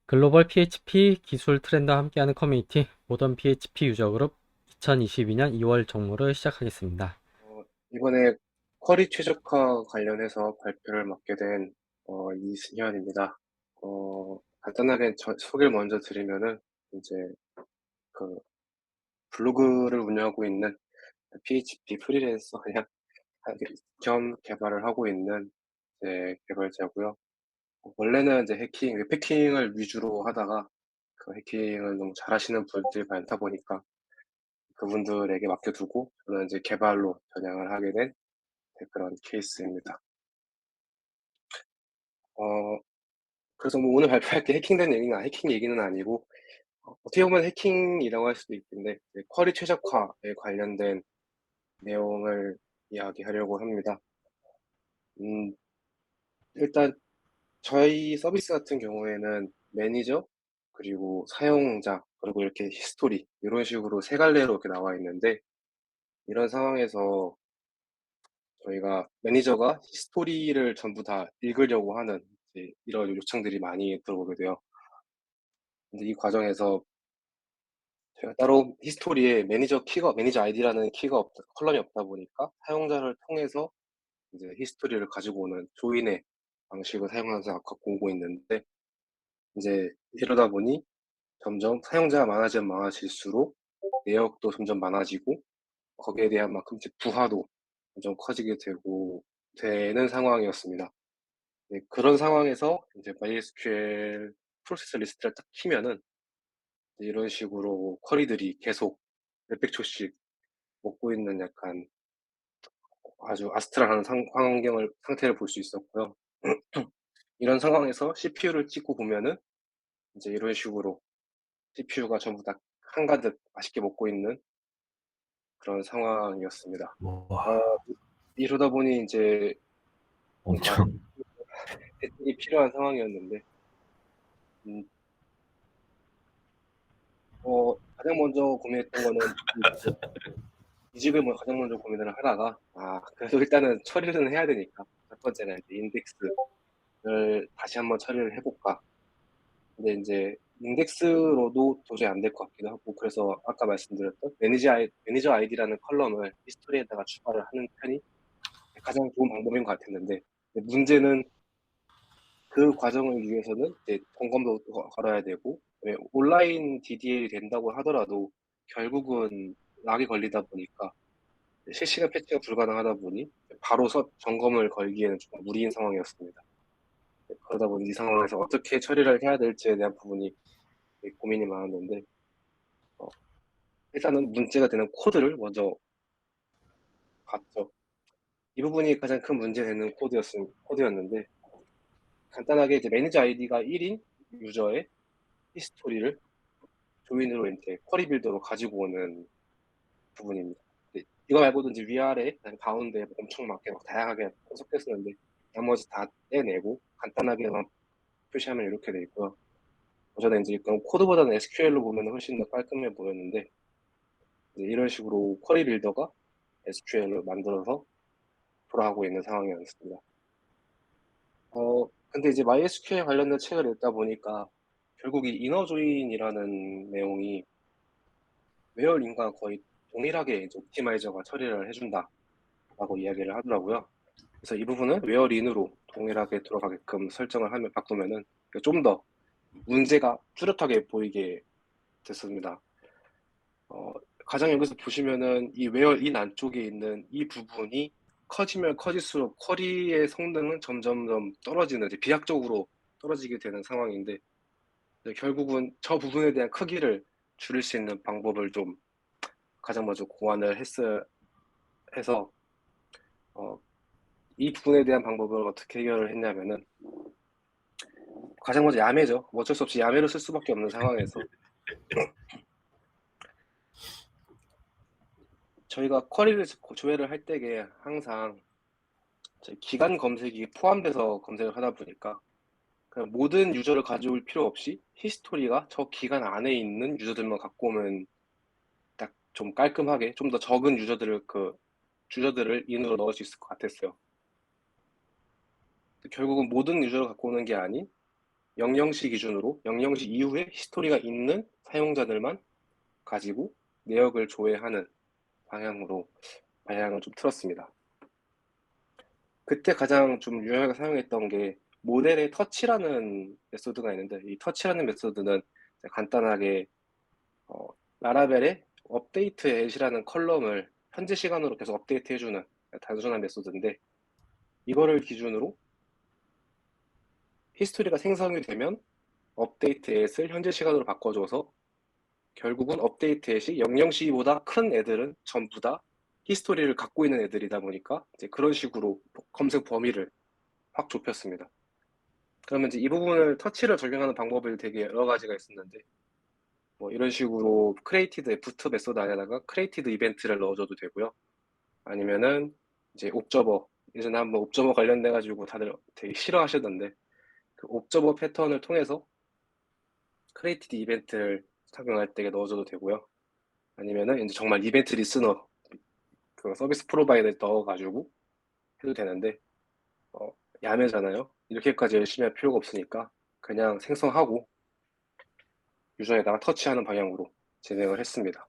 글로벌 PHP 기술 트렌드와 함께하는 커뮤니티 모던 PHP 유저 그룹 2022년 2월 정모를 시작하겠습니다. 이번에 쿼리 최적화 관련해서 발표를 맡게 된 이승현입니다. 간단하게 소개를 먼저 드리면은 이제 그 블로그를 운영하고 있는 PHP 프리랜서 그냥 겸 개발을 하고 있는 개발자고요. 원래는 이제 웹 해킹을 위주로 하다가 그 해킹을 너무 잘하시는 분들이 많다 보니까 그분들에게 맡겨두고 저는 이제 개발로 전향을 하게 된 그런 케이스입니다. 어, 그래서 뭐 오늘 발표할 게 해킹 얘기는 아니고, 어떻게 보면 해킹이라고 할 수도 있는데, 쿼리 최적화에 관련된 내용을 이야기하려고 합니다. 음, 일단 저희 서비스 같은 경우에는 매니저, 그리고 사용자, 그리고 이렇게 히스토리, 이런 식으로 세 갈래로 이렇게 나와 있는데, 이런 상황에서 저희가 매니저가 히스토리를 전부 다 읽으려고 하는 이런 요청들이 많이 들어오게 돼요. 근데 이 과정에서 제가 따로 히스토리에 매니저 아이디라는 컬럼이 없다 보니까 사용자를 통해서 이제 히스토리를 가지고 오는 조인의 방식을 사용해서 갖고 오고 있는데, 이제 이러다 보니 점점 사용자가 많아지면 많아질수록 내역도 점점 많아지고, 거기에 대한 만큼 이제 부하도 점점 커지게 되는 상황이었습니다. 네, 그런 상황에서 이제 MySQL 프로세스 리스트를 딱 키면은 이런 식으로 쿼리들이 계속 몇백 초씩 먹고 있는 약간 아주 아스트랄한 상태를 볼 수 있었고요. 이런 상황에서 CPU를 찍고 보면은 이제 이런 식으로 CPU가 전부 다 한가득 맛있게 먹고 있는 그런 상황이었습니다. 어, 와, 이러다 보니 이제 뭔가 엄청. 대책이 필요한 상황이었는데, 음, 가장 먼저 고민했던 거는 이직을 뭐 가장 먼저 고민을 하다가, 그래도 일단은 처리는 해야 되니까, 첫 번째는 이제 인덱스를 다시 한번 처리를 해볼까. 근데 이제 인덱스로도 도저히 안 될 것 같기도 하고, 그래서 아까 말씀드렸던 매니저 아이디라는 컬럼을 히스토리에다가 추가를 하는 편이 가장 좋은 방법인 것 같았는데, 문제는 그 과정을 위해서는 이제 점검도 걸어야 되고, 온라인 DDL이 된다고 하더라도 결국은 락이 걸리다 보니까 실시간 패치가 불가능하다 보니 바로 점검을 걸기에는 좀 무리인 상황이었습니다. 그러다 보니 이 상황에서 어떻게 처리를 해야 될지에 대한 부분이 되게 고민이 많았는데, 어, 일단은 문제가 되는 코드를 먼저 봤죠. 이 부분이 가장 큰 문제 되는 코드였는데, 간단하게 이제 매니저 아이디가 1인 유저의 히스토리를 조인으로 이제 쿼리 빌더로 가지고 오는 부분입니다. 이거 말고도 이제 위아래, 그다음에 가운데 엄청 많게 막 다양하게 분석했었는데, 나머지 다 떼내고 간단하게만 표시하면 이렇게 돼 있고요. 저는 이제 그럼 코드보다는 SQL로 보면 훨씬 더 깔끔해 보였는데, 이제 이런 식으로 쿼리 빌더가 SQL로 만들어서 돌아가고 있는 상황이었습니다. 근데 이제 MySQL 관련된 책을 읽다 보니까 결국 이 이너 조인이라는 내용이 웨어링과 거의 동일하게 이제 옵티마이저가 처리를 해준다라고 이야기를 하더라고요. 그래서 이 부분은 웨어린으로 동일하게 들어가게끔 설정을 하면 바꾸면은 좀 더 문제가 뚜렷하게 보이게 됐습니다. 어, 가장 여기서 보시면은 이 웨어인 안쪽에 있는 이 부분이 커지면 커질수록 쿼리의 성능은 점점점 떨어지는, 이제 비약적으로 떨어지게 되는 상황인데, 결국은 저 부분에 대한 크기를 줄일 수 있는 방법을 좀 가장 먼저 해서, 어, 이 부분에 대한 방법을 어떻게 해결을 했냐면은, 가장 먼저 야매죠. 뭐 어쩔 수 없이 야매로 쓸 수밖에 없는 상황에서 저희가 쿼리를 조회를 할 때에 항상 저희 기간 검색이 포함돼서 검색을 하다 보니까 그냥 모든 유저를 가져올 필요 없이 히스토리가 저 기간 안에 있는 유저들만 갖고 오면 딱 좀 깔끔하게 좀 더 적은 유저들을 인으로 넣을 수 있을 것 같았어요. 결국은 모든 유저를 갖고 오는 게 아닌 영영시 기준으로 영영시 이후에 히스토리가 있는 사용자들만 가지고 내역을 조회하는 방향으로 방향을 좀 틀었습니다. 그때 가장 좀 유용하게 사용했던 게 모델의 터치라는 메소드가 있는데, 이 터치라는 메소드는 간단하게 라라벨의 업데이트 앳이라는 컬럼을 현재 시간으로 계속 업데이트 해주는 단순한 메소드인데, 이거를 기준으로 히스토리가 생성이 되면 업데이트 앳을 현재 시간으로 바꿔줘서 결국은 업데이트 앳이 00시보다 큰 애들은 전부 다 히스토리를 갖고 있는 애들이다 보니까 이제 그런 식으로 검색 범위를 확 좁혔습니다. 그러면 이제 이 부분을 터치를 적용하는 방법이 되게 여러 가지가 있었는데, 뭐 이런 식으로 크리에이티드 애프터 메소드 안에다가 크리에이티드 이벤트를 넣어줘도 되고요. 아니면은 이제 옵저버, 예전에 한번 옵저버 관련돼 가지고 다들 되게 싫어하셨는데, 그 옵저버 패턴을 통해서 크리에이티드 이벤트를 적용할 때 넣어줘도 되고요. 아니면은 이제 정말 이벤트 리스너 그 서비스 프로바이더에 넣어가지고 해도 되는데, 어, 야매잖아요. 이렇게까지 열심히 할 필요가 없으니까 그냥 생성하고 유저에다가 터치하는 방향으로 진행을 했습니다.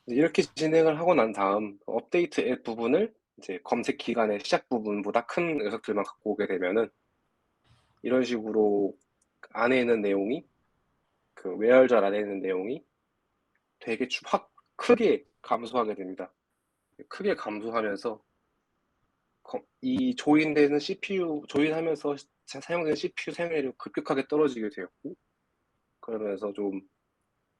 이렇게 진행을 하고 난 다음 업데이트 앱 부분을 이제 검색 기간의 시작 부분보다 큰 녀석들만 갖고 오게 되면은 이런 식으로 안에 있는 내용이, 그 외열절 안에 있는 내용이 되게 확 크게 감소하게 됩니다. 크게 감소하면서 이 조인되는 CPU, 조인하면서 사용되는 CPU 사용률이 급격하게 떨어지게 되었고, 그러면서 좀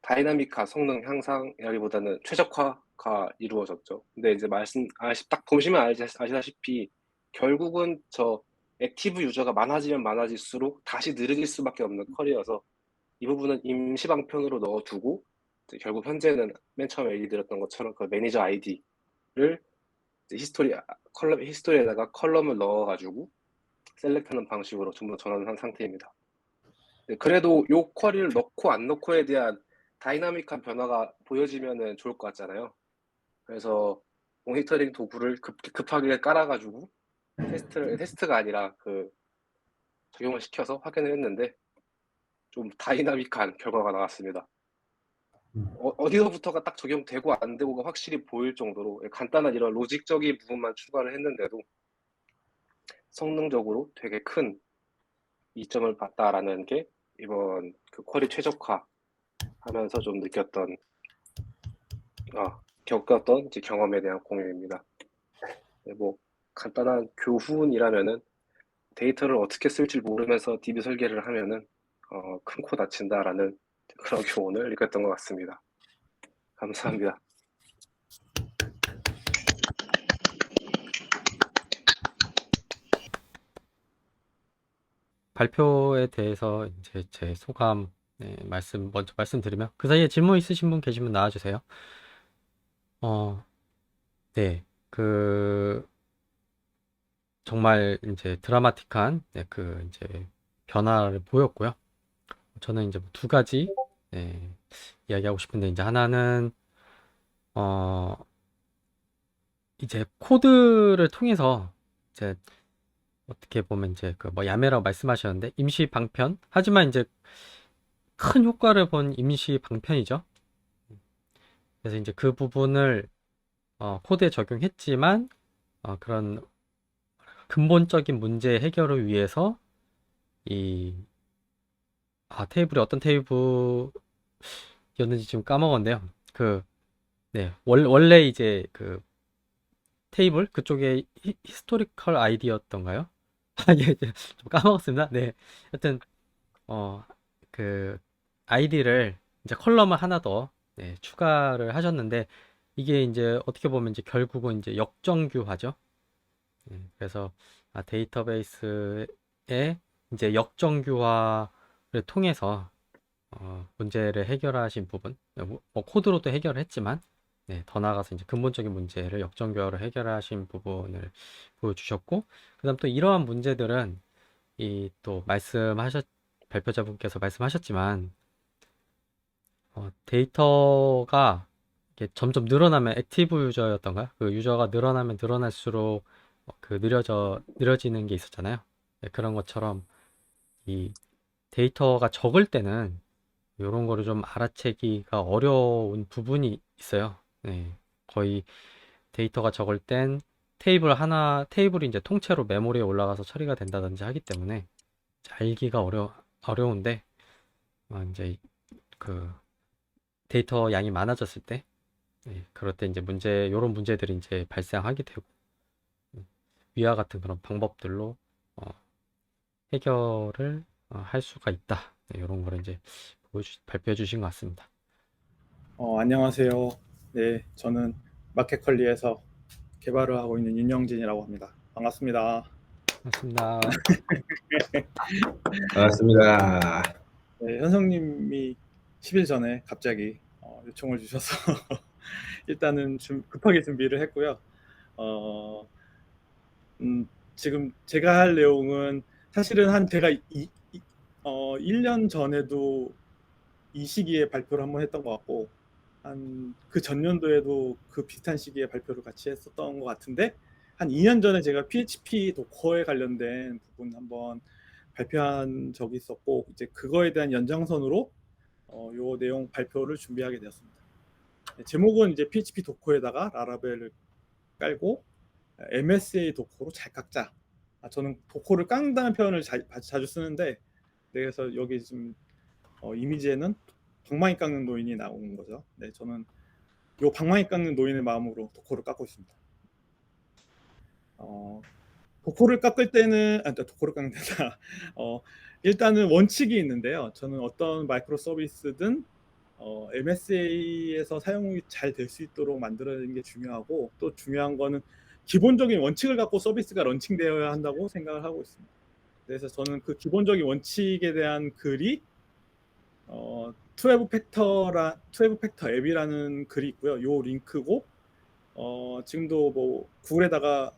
다이나믹한 성능 향상이라기보다는 최적화가 이루어졌죠. 근데 이제 딱 보시면 아시다시피 결국은 저 액티브 유저가 많아지면 많아질수록 다시 느려질 수밖에 없는 컬이어서 이 부분은 임시 방편으로 넣어두고, 이제 결국 현재는 맨 처음에 얘기 드렸던 것처럼 그 매니저 아이디를 히스토리에다가 컬럼을 넣어가지고 셀렉트하는 방식으로 전부 전환한 상태입니다. 그래도 요 쿼리를 넣고 안 넣고에 대한 다이나믹한 변화가 보여지면은 좋을 것 같잖아요. 그래서 모니터링 도구를 급하게 깔아가지고 테스트가 아니라 그 적용을 시켜서 확인을 했는데 좀 다이나믹한 결과가 나왔습니다. 어디서부터가 딱 적용되고 안 되고가 확실히 보일 정도로 간단한 이런 로직적인 부분만 추가를 했는데도 성능적으로 되게 큰 이점을 봤다라는 게 이번 그 쿼리 최적화 하면서 좀 느꼈던, 겪었던 이제 경험에 대한 공유입니다. 네, 뭐 간단한 교훈이라면은 데이터를 어떻게 쓸지 모르면서 DB 설계를 하면은 큰 코 다친다라는 그런 교훈을 느꼈던 것 같습니다. 감사합니다. 발표에 대해서 이제 제 소감 먼저 말씀드리면 그 사이에 질문 있으신 분 계시면 나와주세요. 네, 정말 이제 드라마틱한 그 이제 변화를 보였고요. 저는 이제 두 가지 이야기하고 싶은데, 이제 하나는 어 이제 코드를 통해서 이제 어떻게 보면 이제 그 뭐 야매라고 말씀하셨는데 임시 방편, 하지만 이제 큰 효과를 본 임시 방편이죠. 그래서 이제 그 부분을 코드에 적용했지만 그런 근본적인 문제 해결을 위해서 이 테이블이 어떤 테이블이었는지 지금 까먹었는데요. 원래 이제 그 테이블 그쪽에 히스토리컬 아이디였던가요? 예, 좀 까먹었습니다. 네. 여튼 어, 그 아이디를 이제 컬럼을 하나 더 추가를 하셨는데, 이게 이제 어떻게 보면 이제 결국은 이제 역정규화죠. 그래서 데이터베이스의 이제 역정규화를 통해서 문제를 해결하신 부분, 뭐 코드로도 해결을 했지만 더 나아가서 이제 근본적인 문제를 역정교화로 해결하신 부분을 보여주셨고, 그다음 또 이러한 문제들은 이 또 발표자분께서 말씀하셨지만 데이터가 이게 점점 늘어나면, 액티브 유저였던가요? 그 유저가 늘어나면 늘어날수록 느려지는 게 있었잖아요. 네, 그런 것처럼 이 데이터가 적을 때는 이런 거를 좀 알아채기가 어려운 부분이 있어요. 네, 거의 데이터가 적을 땐 테이블이 이제 통째로 메모리에 올라가서 처리가 된다든지 하기 때문에 알기가 어려운데, 이제 그 데이터 양이 많아졌을 때, 그럴 때 이제 요런 문제들이 이제 발생하게 되고, 위와 같은 그런 방법들로 어, 해결을 할 수가 있다. 네, 이런 거를 이제 발표해 주신 것 같습니다. 안녕하세요. 네, 저는 마켓컬리에서 개발을 하고 있는 윤영진이라고 합니다. 반갑습니다. 맞습니다. 반갑습니다. 네, 현성님이 10일 전에 갑자기 요청을 주셔서 일단은 급하게 준비를 했고요. 어, 지금 제가 할 내용은 사실은 제가 1년 전에도 이 시기에 발표를 한번 했던 것 같고, 한 그 전년도에도 그 비슷한 시기에 발표를 같이 했었던 것 같은데, 한 2년 전에 제가 PHP 도커에 관련된 부분 한번 발표한 적이 있었고, 이제 그거에 대한 연장선으로 요 내용 발표를 준비하게 되었습니다. 제목은 이제 PHP 도커에다가 라라벨을 깔고 MSA 도커로 잘 깎자. 저는 도커를 깡다는 표현을 자주 쓰는데, 그래서 여기 지금 이미지에는 방망이 깎는 노인이 나오는 거죠. 네, 저는 요 방망이 깎는 노인의 마음으로 도커를 깎고 있습니다. 도커를 깎을 때는 도커를 깎는 데다 일단은 원칙이 있는데요. 저는 어떤 마이크로 서비스든 MSA에서 사용이 잘 될 수 있도록 만들어내는 게 중요하고, 또 중요한 거는 기본적인 원칙을 갖고 서비스가 런칭되어야 한다고 생각을 하고 있습니다. 그래서 저는 그 기본적인 원칙에 대한 글이 12 팩터 앱이라는 글이 있고요. 요 링크고, 지금도 뭐 구글에다가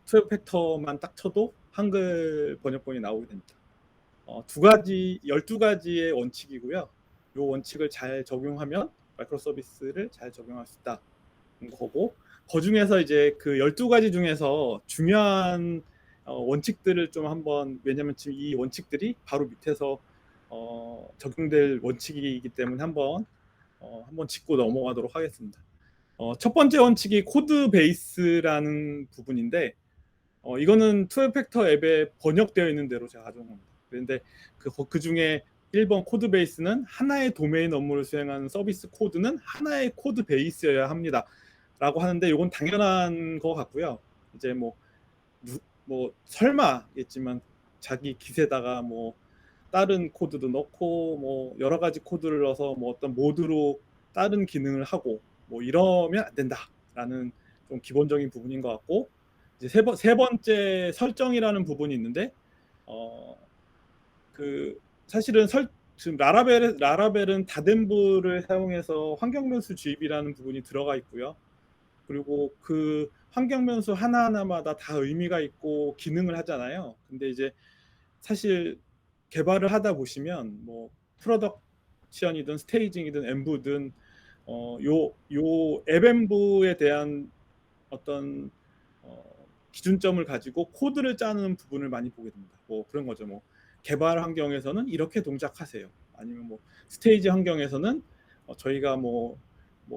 12 팩터만 딱 쳐도 한글 번역본이 나오게 됩니다. 12가지의 원칙이고요. 요 원칙을 잘 적용하면 마이크로 서비스를 잘 적용할 수 있다는 거고, 그 중에서 이제 그 12가지 중에서 중요한 원칙들을 좀 한번, 왜냐면 지금 이 원칙들이 바로 밑에서 적용될 원칙이기 때문에 한번 짚고 넘어가도록 하겠습니다. 첫 번째 원칙이 코드 베이스라는 부분인데, 이거는 12팩터 앱에 번역되어 있는 대로 제가 가져온 겁니다. 그런데 그 중에 1번 코드 베이스는 하나의 도메인 업무를 수행하는 서비스 코드는 하나의 코드 베이스여야 합니다 라고 하는데, 이건 당연한 것 같고요. 이제 뭐 설마겠지만 자기 깃에다가 뭐 다른 코드도 넣고 뭐 여러 가지 코드를 넣어서 뭐 어떤 모드로 다른 기능을 하고 뭐 이러면 안 된다라는 좀 기본적인 부분인 것 같고, 이제 세 번째 설정이라는 부분이 있는데, 그 사실은 지금 라라벨은 다덴브를 사용해서 환경 변수 주입이라는 부분이 들어가 있고요. 그리고 그 환경 변수 하나하나마다 다 의미가 있고 기능을 하잖아요. 근데 이제 사실 개발을 하다 보시면 뭐 프로덕션이든 스테이징이든 엠브든 요 앱엠브에 대한 어떤 기준점을 가지고 코드를 짜는 부분을 많이 보게 됩니다. 뭐 그런 거죠. 뭐 개발 환경에서는 이렇게 동작하세요. 아니면 뭐 스테이지 환경에서는 저희가 뭐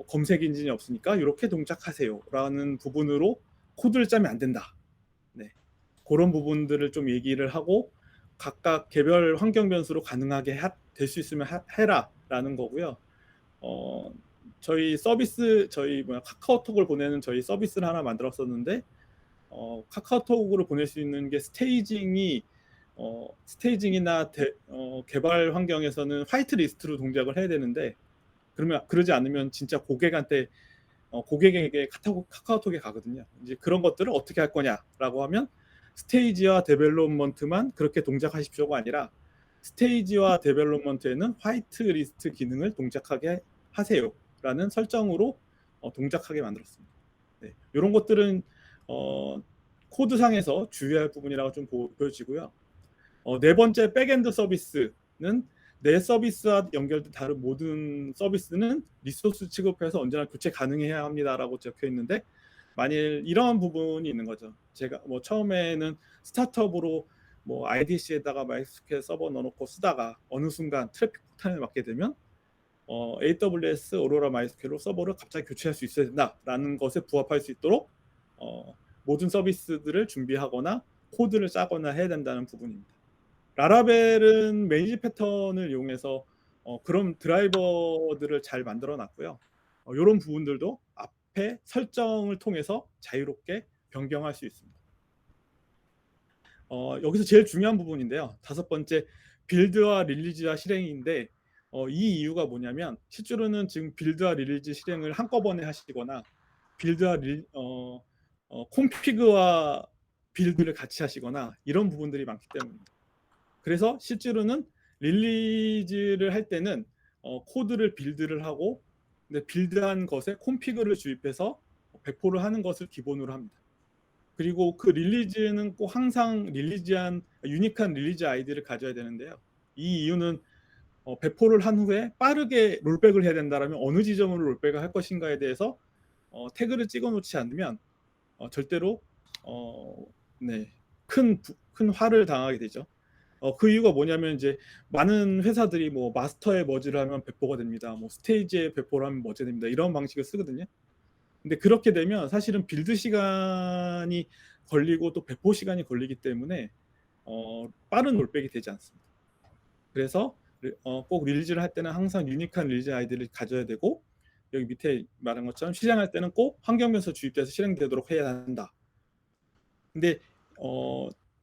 검색 엔진이 없으니까 이렇게 동작하세요라는 부분으로 코드를 짜면 안 된다. 네, 그런 부분들을 좀 얘기를 하고, 각각 개별 환경 변수로 가능하게 될 수 있으면 해라라는 거고요. 저희 카카오톡을 보내는 저희 서비스를 하나 만들었었는데, 카카오톡으로 보낼 수 있는 게 스테이징이나 개발 환경에서는 화이트 리스트로 동작을 해야 되는데, 그러지 않으면 진짜 고객에게 카카오톡에 가거든요. 이제 그런 것들을 어떻게 할 거냐라고 하면, 스테이지와 데벨롭먼트만 그렇게 동작하십시오가 아니라 스테이지와 데벨롭먼트에는 화이트 리스트 기능을 동작하게 하세요라는 설정으로 동작하게 만들었습니다. 네, 이런 것들은 코드상에서 주의할 부분이라고 좀 보여지고요. 네 번째 백엔드 서비스는 내 서비스와 연결된 다른 모든 서비스는 리소스 취급해서 언제나 교체 가능해야 합니다라고 적혀 있는데, 만일 이런 부분이 있는 거죠. 제가 뭐 처음에는 스타트업으로 뭐 IDC에다가 MySQL 서버 넣어놓고 쓰다가 어느 순간 트래픽 폭탄을 맞게 되면 AWS 오로라 MySQL로 서버를 갑자기 교체할 수 있어야 된다라는 것에 부합할 수 있도록 모든 서비스들을 준비하거나 코드를 짜거나 해야 된다는 부분입니다. 라라벨은 매니지 패턴을 이용해서 그런 드라이버들을 잘 만들어 놨고요. 이런 부분들도 앞에 설정을 통해서 자유롭게 변경할 수 있습니다. 여기서 제일 중요한 부분인데요. 5번째, 빌드와 릴리즈와 실행인데 이 이유가 뭐냐면 실제로는 지금 빌드와 릴리즈 실행을 한꺼번에 하시거나 빌드와 콘피그와 빌드를 같이 하시거나 이런 부분들이 많기 때문입니다. 그래서 실제로는 릴리즈를 할 때는 코드를 빌드를 하고 근데 빌드한 것에 콘피그를 주입해서 배포를 하는 것을 기본으로 합니다. 그리고 그 릴리즈는 꼭 항상 유니크한 릴리즈 아이디를 가져야 되는데요. 이 이유는 배포를 한 후에 빠르게 롤백을 해야 된다면 어느 지점으로 롤백을 할 것인가에 대해서 태그를 찍어 놓지 않으면 절대로 큰 화를 당하게 되죠. 그 이유가 뭐냐면 이제 많은 회사들이 뭐 마스터에 머지를 하면 배포가 됩니다. 뭐 스테이지에 배포를 하면 머지 됩니다. 이런 방식을 쓰거든요. 근데 그렇게 되면 사실은 빌드 시간이 걸리고 또 배포 시간이 걸리기 때문에 빠른 롤백이 되지 않습니다. 그래서 꼭 릴리즈를 할 때는 항상 유니크한 릴리즈 아이디를 가져야 되고 여기 밑에 말한 것처럼 실행할 때는 꼭 환경 변수 주입돼서 실행되도록 해야 한다. 근데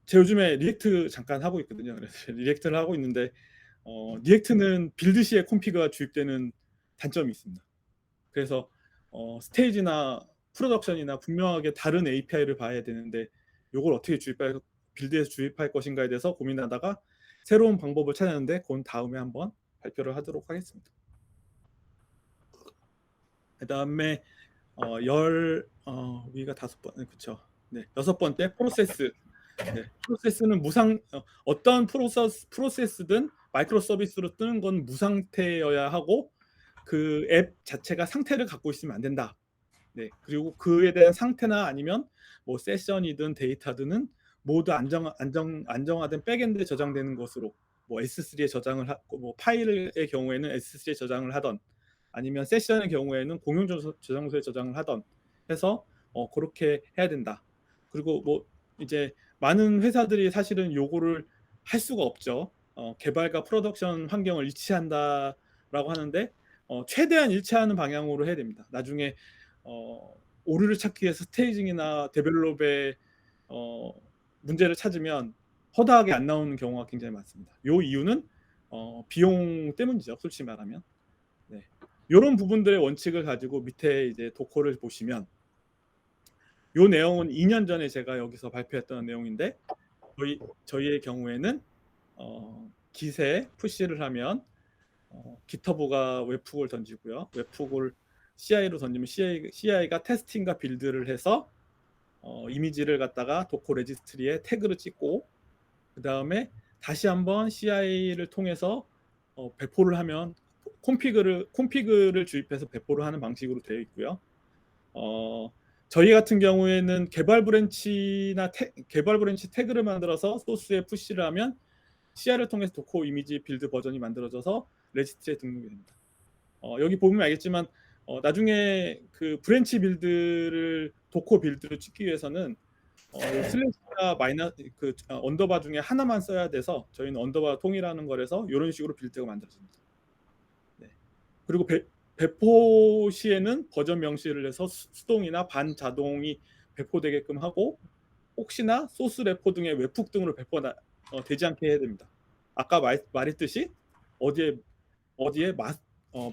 제가 요즘에 리액트 잠깐 하고 있거든요. 그래서 리액트를 하고 있는데 리액트는 빌드 시에 콘피그가 주입되는 단점이 있습니다. 그래서 스테이지나 프로덕션이나 분명하게 다른 API를 봐야 되는데 이걸 어떻게 빌드에서 주입할 것인가에 대해서 고민하다가 새로운 방법을 찾았는데 그건 다음에 한번 발표를 하도록 하겠습니다. 그다음에 위가 5번, 그렇죠. 네, 6번째 프로세스. 네, 프로세스는 어떤 프로세스든 마이크로 서비스로 뜨는 건 무상태여야 하고 그 앱 자체가 상태를 갖고 있으면 안 된다. 네, 그리고 그에 대한 상태나 아니면 뭐 세션이든 데이터든 모두 안정화된 백엔드에 저장되는 것으로 뭐 S3에 저장을 하고 뭐 파일의 경우에는 S3에 저장을 하던 아니면 세션의 경우에는 공용 저장소에 저장을 하던 해서 그렇게 해야 된다. 그리고 뭐 이제 많은 회사들이 사실은 요거를 할 수가 없죠. 개발과 프로덕션 환경을 일치한다라고 하는데 최대한 일치하는 방향으로 해야 됩니다. 나중에 오류를 찾기 위해서 스테이징이나 데벨롭에 문제를 찾으면 허다하게 안 나오는 경우가 굉장히 많습니다. 요 이유는 비용 때문이죠. 솔직히 말하면. 네. 이런 부분들의 원칙을 가지고 밑에 이제 도커를 보시면 요 내용은 2년 전에 제가 여기서 발표했던 내용인데 저희의 경우에는 기세 푸시를 하면 GitHub가 웹훅을 던지고요. 웹훅을 CI로 던지면 CI가 테스팅과 빌드를 해서 이미지를 갖다가 도커 레지스트리에 태그를 찍고 그 다음에 다시 한번 CI를 통해서 배포를 하면 콘피그를 주입해서 배포를 하는 방식으로 되어 있고요. 저희 같은 경우에는 개발 브랜치 태그를 만들어서 소스에 푸시를 하면 CI를 통해서 도커 이미지 빌드 버전이 만들어져서 레지스트리에 등록이 됩니다. 여기 보면 알겠지만 나중에 그 브랜치 빌드를 도커 빌드를 찍기 위해서는 슬래시나 언더바 중에 하나만 써야 돼서 저희는 언더바 통일하는 거라서 이런 식으로 빌드가 만들어집니다. 네. 그리고 배포 시에는 버전 명시를 해서 수동이나 반자동이 배포되게끔 하고 혹시나 소스 레포 등의 웹훅 등으로 배포가 되지 않게 해야 됩니다. 아까 말했듯이 어디에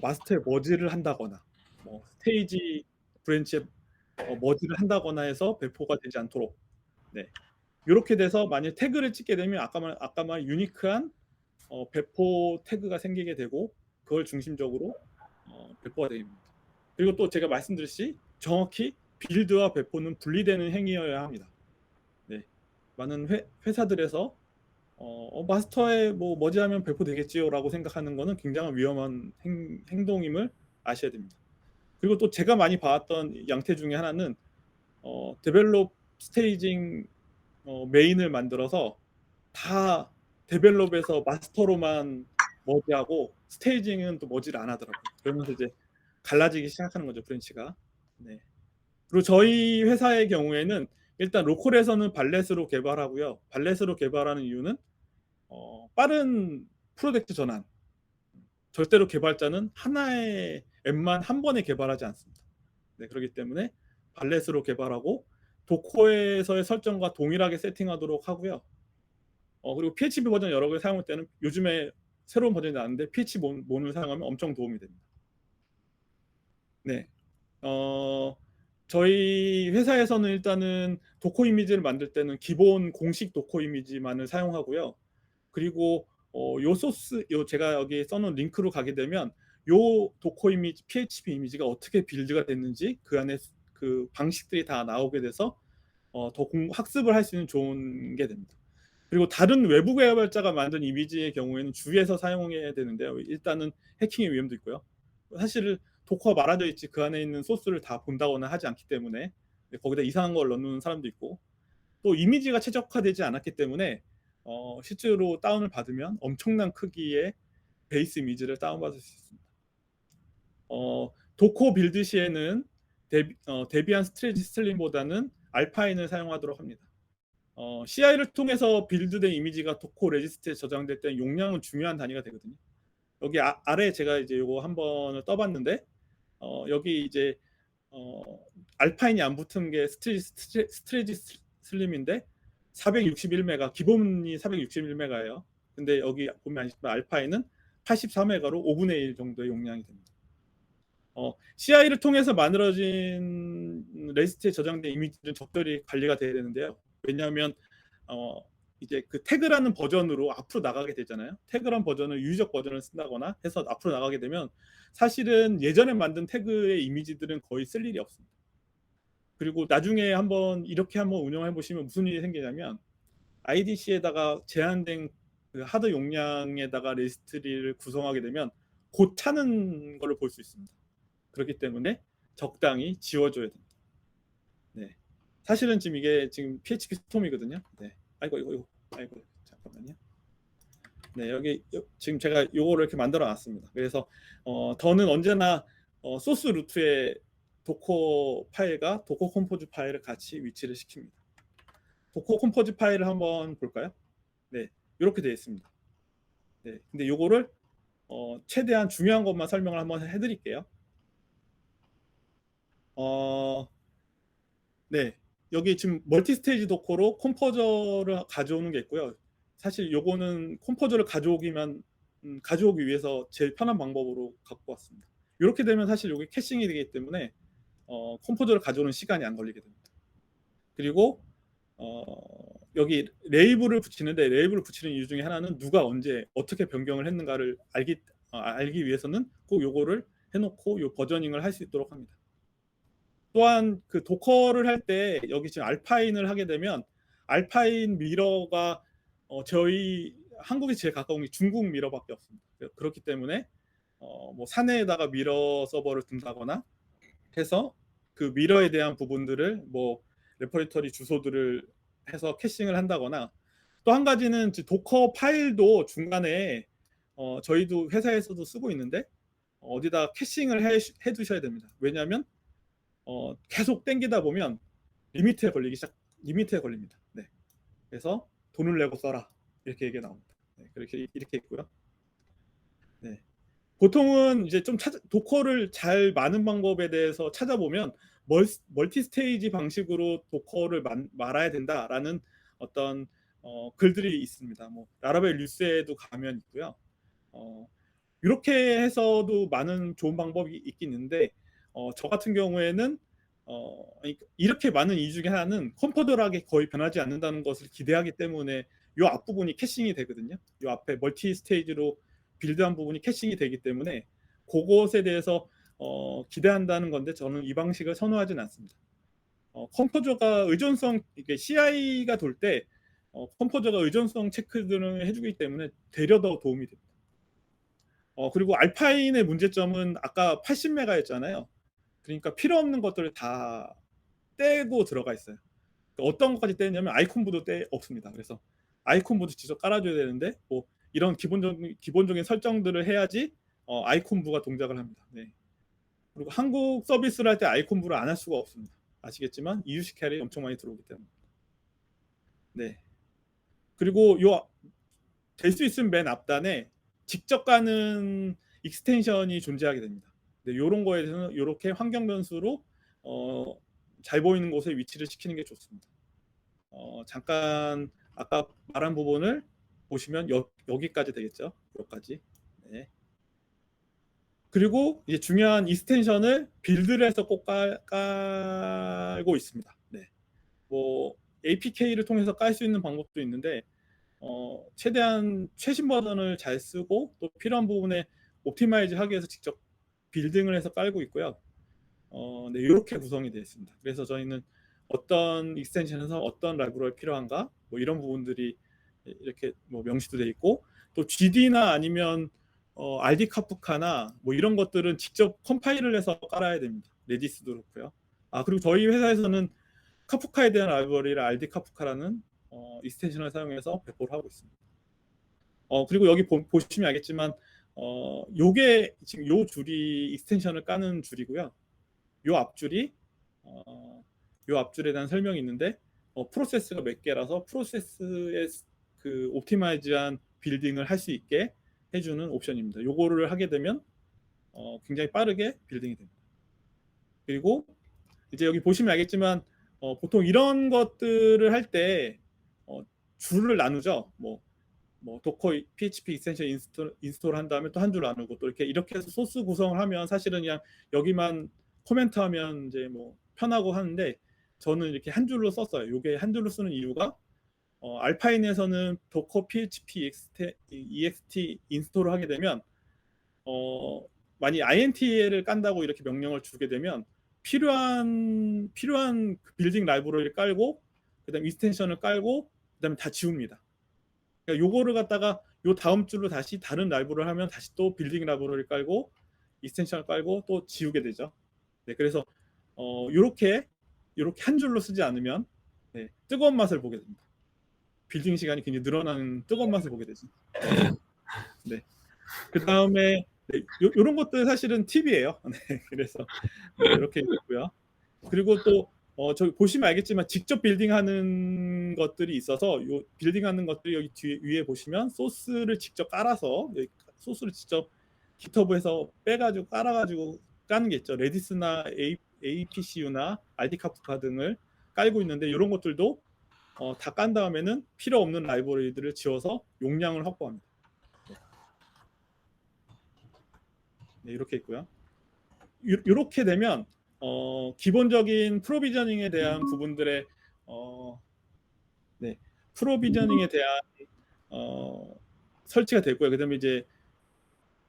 마스터에 머지를 한다거나 스테이지 브랜치에 머지를 한다거나 해서 배포가 되지 않도록 이렇게 돼서 만약 태그를 찍게 되면 아까 말 유니크한 배포 태그가 생기게 되고 그걸 중심적으로 배포가 됩니다. 그리고 또 제가 말씀드렸듯이 정확히 빌드와 배포는 분리되는 행위여야 합니다. 많은 회사들에서 마스터에 머지하면 배포되겠지요라고 생각하는 것은 굉장히 위험한 행동임을 아셔야 됩니다. 그리고 또 제가 많이 봐왔던 양태 중에 하나는 데벨롭 스테이징 메인을 만들어서 다 데벨롭에서 마스터로만 머지하고 스테이징은 또 머지를 안 하더라고요. 그러면서 이제 갈라지기 시작하는 거죠, 브랜치가. 네. 그리고 저희 회사의 경우에는 일단 로컬에서는 발렛으로 개발하고요. 발렛으로 개발하는 이유는 빠른 프로젝트 전환. 절대로 개발자는 하나의 앱만 한 번에 개발하지 않습니다. 네, 그렇기 때문에 발렛으로 개발하고 도커에서의 설정과 동일하게 세팅하도록 하고요. 그리고 PHP 버전 여러 개 사용할 때는 요즘에 새로운 버전이 나왔는데 PH몬을 사용하면 엄청 도움이 됩니다. 네, 저희 회사에서는 일단은 도커 이미지를 만들 때는 기본 공식 도커 이미지만을 사용하고요. 그리고 요 소스, 제가 여기 써놓은 링크로 가게 되면 요 도커 이미지, PHP 이미지가 어떻게 빌드가 됐는지 그 안에 그 방식들이 다 나오게 돼서 더 학습을 할 수 있는 좋은 게 됩니다. 그리고 다른 외부 개발자가 만든 이미지의 경우에는 주위에서 사용해야 되는데요. 일단은 해킹의 위험도 있고요. 사실 도커가 말아져 있지 그 안에 있는 소스를 다 본다거나 하지 않기 때문에 거기다 이상한 걸 넣는 사람도 있고, 또 이미지가 최적화되지 않았기 때문에 실제로 다운을 받으면 엄청난 크기의 베이스 이미지를 다운받을 수 있습니다. 도커 빌드 시에는 데비안 스트레이지 슬림보다는 알파인을 사용하도록 합니다. CI를 통해서 빌드된 이미지가 도커 레지스트에 저장될 때 용량은 중요한 단위가 되거든요. 여기 아래 제가 이제 요거 한 번을 떠봤는데 여기 이제 알파인이 안 붙은 게 스트레이지 슬림인데 461메가, 기본이 461메가예요. 근데 여기 보면 아시지만 알파인은 84메가로 5분의 1 정도의 용량이 됩니다. CI를 통해서 만들어진 레지스트에 저장된 이미지는 적절히 관리가 돼야 되는데요. 왜냐하면 이제 그 태그라는 버전으로 앞으로 나가게 되잖아요. 태그란 버전을 유의적 버전을 쓴다거나 해서 앞으로 나가게 되면 사실은 예전에 만든 태그의 이미지들은 거의 쓸 일이 없습니다. 그리고 나중에 이렇게 한번 운영해 보시면 무슨 일이 생기냐면 IDC에다가 제한된 그 하드 용량에다가 레지스트리를 구성하게 되면 곧 차는 거를 볼 수 있습니다. 그렇기 때문에 적당히 지워줘야 됩니다. 네. 사실은 지금 이게 지금 PHP 스톰이거든요. 네. 아이고 잠깐만요. 네, 여기 지금 제가 요거를 이렇게 만들어 놨습니다. 그래서 더는 언제나 소스 루트에 도커 파일과 도커 컴포즈 파일을 같이 위치를 시킵니다. 도커 컴포즈 파일을 한번 볼까요? 네, 이렇게 되어 있습니다. 네, 근데 요거를 최대한 중요한 것만 설명을 한번 해드릴게요. 네, 여기 지금 멀티 스테이지 도커로 컴포저를 가져오는 게 있고요. 사실 요거는 컴포저를 가져오기 위해서 제일 편한 방법으로 갖고 왔습니다. 이렇게 되면 사실 요게 캐싱이 되기 때문에 컴포저를 가져오는 시간이 안 걸리게 됩니다. 그리고 여기 레이블을 붙이는데, 레이블을 붙이는 이유 중에 하나는 누가 언제 어떻게 변경을 했는가를 알기 위해서는 꼭 요거를 해놓고 요 버저닝을 할 수 있도록 합니다. 또한 그 도커를 할 때 여기 지금 알파인을 하게 되면 알파인 미러가 저희 한국이 제일 가까운 게 중국 미러밖에 없습니다. 그렇기 때문에 뭐 사내에다가 미러 서버를 둔다거나 해서 그 미러에 대한 부분들을 뭐 레퍼리터리 주소들을 해서 캐싱을 한다거나, 또 한 가지는 도커 파일도 중간에 저희도 회사에서도 쓰고 있는데 어디다 캐싱을 해 두셔야 됩니다. 왜냐하면 계속 땡기다 보면 리미트에 걸립니다. 네. 그래서 돈을 내고 써라, 이렇게 얘기가 나옵니다. 네, 이렇게 있고요. 네. 보통은 이제 좀 도커를 잘 마는 방법에 대해서 찾아보면 멀티 스테이지 방식으로 도커를 말아야 된다라는 어떤 글들이 있습니다. 뭐 라라벨 뉴스에도 가면 있고요. 이렇게 해서도 많은 좋은 방법이 있긴 있는데 저 같은 경우에는 이렇게 많은 이유 중에 하나는 컴포더락이 거의 변하지 않는다는 것을 기대하기 때문에 이 앞부분이 캐싱이 되거든요. 이 앞에 멀티 스테이지로 빌드한 부분이 캐싱이 되기 때문에 그것에 대해서 기대한다는 건데, 저는 이 방식을 선호하진 않습니다. 컴포저가 이게 CI가 돌 때 컴포저가 의존성 체크들을 해주기 때문에 되려 더 도움이 됩니다. 그리고 알파인의 문제점은 아까 80메가였잖아요. 그러니까 필요 없는 것들을 다 떼고 들어가 있어요. 어떤 것까지 떼냐면 아이콘부도 없습니다. 그래서 아이콘부터 직접 깔아줘야 되는데 뭐 이런 기본적인 설정들을 해야지 아이콘부가 동작을 합니다. 네. 그리고 한국 서비스를 할 때 아이콘부를 안 할 수가 없습니다. 아시겠지만 EUC 캐리 엄청 많이 들어오기 때문에. 네. 그리고 요 될 수 있으면 맨 앞단에 직접 가는 익스텐션이 존재하게 됩니다. 네, 이런 거에 대해서는 이렇게 환경 변수로 잘 보이는 곳에 위치를 시키는 게 좋습니다. 잠깐 아까 말한 부분을 보시면 여기까지 되겠죠. 여기까지. 네. 그리고 이제 중요한 익스텐션을 빌드를 해서 꼭 깔고 있습니다. 네. 뭐 APK를 통해서 깔 수 있는 방법도 있는데 최대한 최신 버전을 잘 쓰고 또 필요한 부분에 옵티마이즈 하기 위해서 직접 빌딩을 해서 깔고 있고요. 네, 이렇게 구성이 되어 있습니다. 그래서 저희는 어떤 익스텐션에서 어떤 라이브러리 필요한가 뭐 이런 부분들이 이렇게 뭐 명시도 되어 있고 또 GD나 아니면 RD 카프카나 뭐 이런 것들은 직접 컴파일을 해서 깔아야 됩니다. 레디스도 그렇고요. 그리고 저희 회사에서는 카프카에 대한 라이브러리를 RD 카프카라는 익스텐션을 사용해서 배포를 하고 있습니다. 그리고 여기 보시면 알겠지만 요게 지금 요 줄이 익스텐션을 까는 줄이고요. 요 앞줄이 요 앞줄에 대한 설명이 있는데 프로세스가 몇 개라서 프로세스의 그 옵티마이즈한 빌딩을 할 수 있게 해주는 옵션입니다. 요거를 하게 되면 굉장히 빠르게 빌딩이 됩니다. 그리고 이제 여기 보시면 알겠지만 보통 이런 것들을 할 때 줄을 나누죠. 뭐 도커 PHP 익스텐션 인스톨 한 다음에 또 한 줄 나누고 또 이렇게 해서 소스 구성을 하면 사실은 그냥 여기만 코멘트하면 이제 뭐 편하고 하는데 저는 이렇게 한 줄로 썼어요. 이게 한 줄로 쓰는 이유가 알파인에서는 도커 PHP ext 인스톨을 하게 되면 만약 INTL을 깐다고 이렇게 명령을 주게 되면 필요한 그 빌딩 라이브러리를 깔고 그다음 익스텐션을 깔고 그다음에 다 지웁니다. 그러니까 요거를 갖다가 요 다음 줄로 다시 다른 라이브러리를 하면 다시 또 빌딩 라이브러리를 깔고 익스텐션을 깔고 또 지우게 되죠. 네, 그래서 요렇게 한 줄로 쓰지 않으면 네, 뜨거운 맛을 보게 됩니다. 빌딩 시간이 굉장히 늘어나는 뜨거운 맛을 보게 되죠. 네. 그 다음에 네, 요런 것들 사실은 팁이에요. 네, 그래서 네, 이렇게 있고요. 그리고 또 저기 보시면 알겠지만 직접 빌딩하는 것들이 있어서 요 빌딩하는 것들이 여기 위에 보시면 소스를 직접 깔아서 소스를 직접 GitHub에서 빼가지고 깔아가지고 까는 게 있죠. 레디스나 APCU나 RD 카프카 등을 깔고 있는데 이런 것들도 다 깐 다음에는 필요 없는 라이브러리들을 지워서 용량을 확보합니다. 네, 이렇게 있고요. 이렇게 되면 기본적인 프로비저닝에 대한 부분들의 네, 프로비저닝에 대한 설치가 됐고요. 그다음에 이제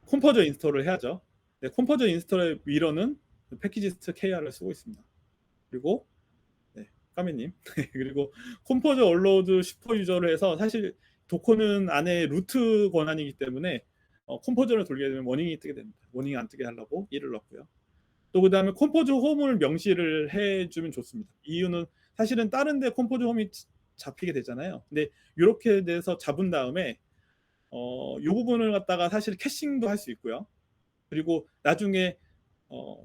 컴포저 인스톨을 해야죠. 네, 컴포저 인스톨의 위로는 패키지스트 KR을 쓰고 있습니다. 그리고 네, 까미님 그리고 컴포저 얼로드 슈퍼 유저를 해서 사실 도커는 안에 루트 권한이기 때문에 컴포저를 돌리게 되면 워닝이 뜨게 됩니다. 워닝이 안 뜨게 하려고 1을 넣고요. 또 그 다음에 컴포즈 홈을 명시를 해주면 좋습니다. 이유는 사실은 다른 데 컴포즈 홈이 잡히게 되잖아요. 근데 이렇게 돼서 잡은 다음에 이 부분을 갖다가 사실 캐싱도 할 수 있고요. 그리고 나중에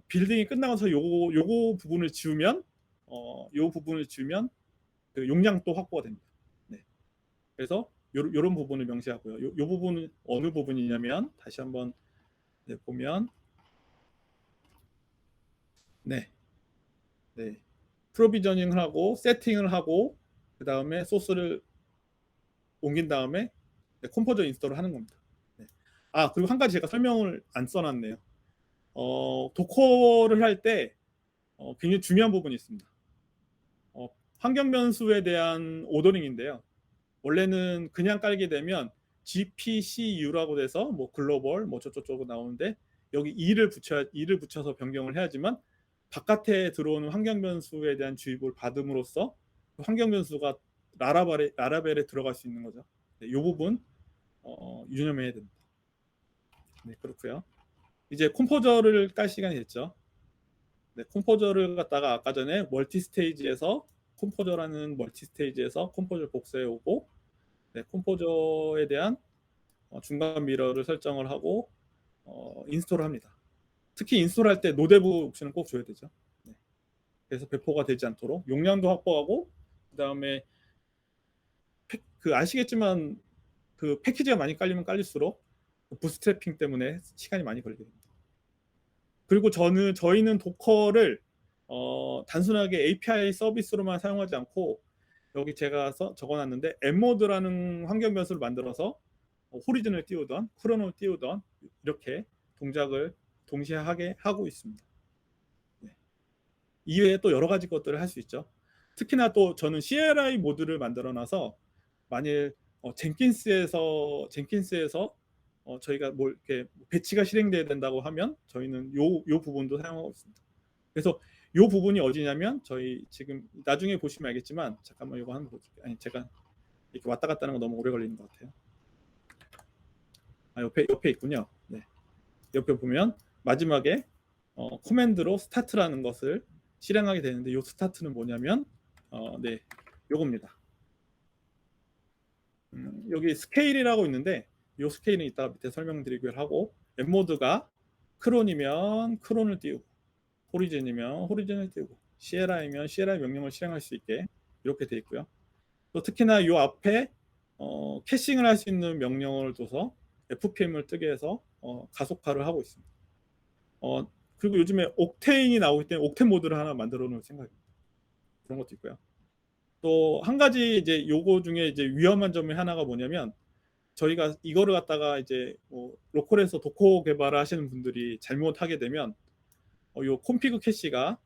빌딩이 끝나서 요거 부분을 지우면 그 용량 또 확보가 됩니다. 네. 그래서 요런 부분을 명시하고요. 요 부분은 어느 부분이냐면 다시 한번 네, 보면 네. 프로비저닝을 하고 세팅을 하고 그 다음에 소스를 옮긴 다음에 네, 컴포저 인스톨을 하는 겁니다. 네. 그리고 한 가지 제가 설명을 안 써놨네요. 도커를 할 때 굉장히 중요한 부분이 있습니다. 환경 변수에 대한 오더링인데요. 원래는 그냥 깔게 되면 GPCU라고 돼서 뭐 글로벌 뭐 저쪽저쪽 나오는데 여기 E를 붙여서 변경을 해야지만 바깥에 들어오는 환경 변수에 대한 주입을 받음으로써 환경 변수가 라라벨에 들어갈 수 있는 거죠. 네, 이 부분 유념해야 됩니다. 네, 그렇고요. 이제 컴포저를 깔 시간이 됐죠. 네, 컴포저를 갖다가 아까 전에 컴포저라는 멀티 스테이지에서 컴포저를 복사해 오고 네, 컴포저에 대한 중간 미러를 설정을 하고 인스톨을 합니다. 특히 인스톨할 때 노데브 옵션을 꼭 줘야 되죠. 네. 그래서 배포가 되지 않도록 용량도 확보하고, 그다음에 아시겠지만 그 패키지가 많이 깔리면 깔릴수록 부스트래핑 때문에 시간이 많이 걸리게 됩니다. 그리고 저희는 도커를 단순하게 API 서비스로만 사용하지 않고, 여기 제가 적어놨는데 엠모드라는 환경 변수를 만들어서 호리즌을 띄우던 크로노를 띄우던 이렇게 동작을 동시에 하게 하고 있습니다. 네. 이외에 또 여러 가지 것들을 할 수 있죠. 특히나 또 저는 CLI 모드를 만들어놔서 만일 젠킨스에서 저희가 뭐 이렇게 배치가 실행돼야 된다고 하면 저희는 요 부분도 사용하고 있습니다. 그래서 요 부분이 어디냐면, 저희 지금 나중에 보시면 알겠지만, 잠깐만 이거 한번 보여줄게요. 아니, 제가 이렇게 왔다 갔다 하는 거 너무 오래 걸리는 것 같아요. 옆에 있군요. 네. 옆에 보면 마지막에 코맨드로 스타트라는 것을 실행하게 되는데, 요 스타트는 뭐냐면 네, 요겁니다. 여기 스케일이라고 있는데, 요 스케일은 이따가 밑에 설명드리기로 하고, 웹모드가 크론이면 크론을 띄우고, 호리즌이면 호리즌을 띄우고, CLI면 CLI 명령을 실행할 수 있게 이렇게 돼 있고요. 또 특히나 요 앞에 캐싱을 할 수 있는 명령을 둬서 FPM을 뜨게 해서 가속화를 하고 있습니다. 그리고 요즘에 옥테인이 나오기 때문에 옥텐 모드를 하나 만들어 놓을 생각입니다. 그런 것도 있고요. 또 한 가지 이제 요거 중에 이제 위험한 점이 하나가 뭐냐면, 저희가 이거를 갖다가 이제 로컬에서 도커 개발을 하시는 분들이 잘못하게 되면 요 콤피그 캐시가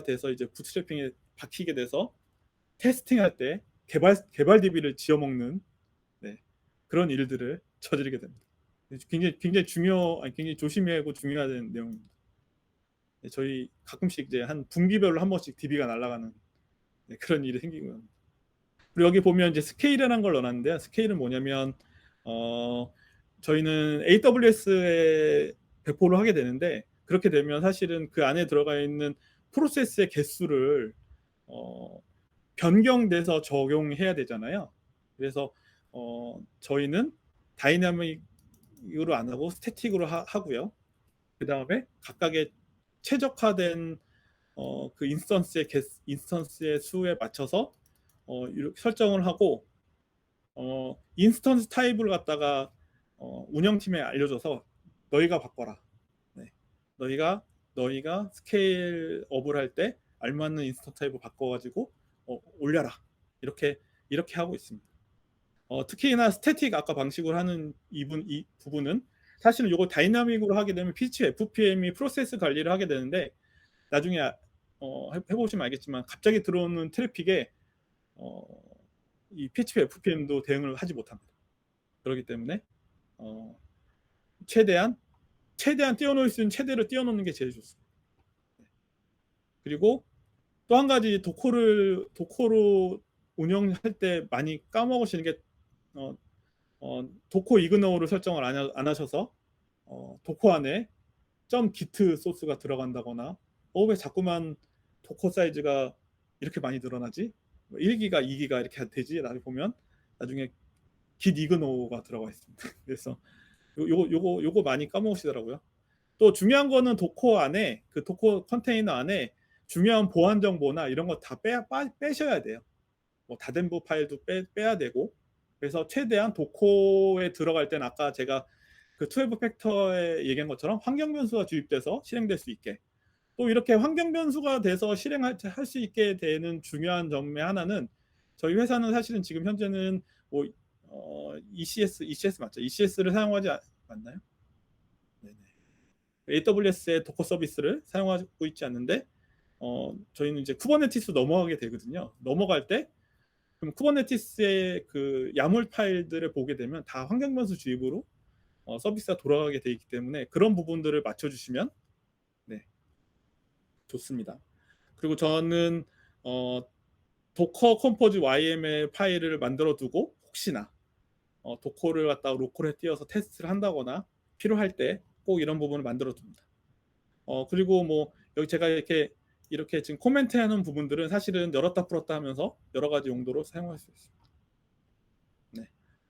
돼서 이제 부트스트래핑에 박히게 돼서 테스팅할 때 개발 DB를 지어먹는, 네, 그런 일들을 저지르게 됩니다. 굉장히 굉장히 조심해야 하고 중요한 내용입니다. 네, 저희 가끔씩 이제 한 분기별로 한 번씩 DB가 날아가는, 네, 그런 일이 생기고요. 그리고 여기 보면 이제 스케일이라는 걸 넣어놨는데요. 스케일은 뭐냐면 저희는 AWS에 배포를 하게 되는데, 그렇게 되면 사실은 그 안에 들어가 있는 프로세스의 개수를 변경돼서 적용해야 되잖아요. 그래서 저희는 다이나믹으로 안 하고 스태틱으로 하고요. 그 다음에 각각의 최적화된 그 인스턴스의 수에 맞춰서 이렇게 설정을 하고, 인스턴스 타입을 갖다가 운영팀에 알려줘서 너희가 바꿔라. 네. 너희가 스케일업을 할 때 알맞는 인스턴스 타입을 바꿔가지고 올려라. 이렇게 하고 있습니다. 특히나 스태틱 아까 방식으로 하는 이 부분은 사실은 이거 다이나믹으로 하게 되면 PHP FPM이 프로세스 관리를 하게 되는데, 나중에 해보시면 알겠지만 갑자기 들어오는 트래픽에 이 PHP FPM도 대응을 하지 못합니다. 그렇기 때문에 최대한 띄워놓을 수 있는 최대로 띄워놓는 게 제일 좋습니다. 그리고 또 한 가지 도커로 운영할 때 많이 까먹으시는 게 도커 이그노우를 설정을 안 하셔서 도커 안에 .git 소스가 들어간다거나, 왜 자꾸만 도커 사이즈가 이렇게 많이 늘어나지? 1기가 2기가 이렇게 되지? 라고 보면 나중에 git ignow가 들어가 있습니다. 그래서 요거 많이 까먹으시더라고요. 또 중요한 거는 도커 안에, 그 도커 컨테이너 안에 중요한 보안 정보나 이런 거 다 빼셔야 돼요. 뭐 다덴브 파일도 빼야 되고. 그래서 최대한 도커에 들어갈 때는 아까 제가 그 12 팩터에 얘기한 것처럼 환경 변수가 주입돼서 실행될 수 있게, 또 이렇게 환경 변수가 돼서 실행할 수 있게 되는 중요한 점의 하나는, 저희 회사는 사실은 지금 현재는 뭐 ECS 맞죠? ECS를 사용하지 않나요? 네네. AWS의 도커 서비스를 사용하고 있지 않는데, 저희는 이제 쿠버네티스 넘어가게 되거든요. 넘어갈 때 그럼 쿠버네티스의 그 야물 파일들을 보게 되면 다 환경 변수 주입으로 서비스가 돌아가게 돼 있기 때문에 그런 부분들을 맞춰주시면, 네, 좋습니다. 그리고 저는 도커 컴포즈 YML 파일을 만들어 두고, 혹시나 도커를 갖다가 로컬에 띄워서 테스트를 한다거나 필요할 때 꼭 이런 부분을 만들어 둡니다. 그리고 뭐 여기 제가 이렇게 지금 코멘트 하는 부분들은 사실은 열었다 풀었다 하면서 여러 가지 용도로 사용할 수 있습니다.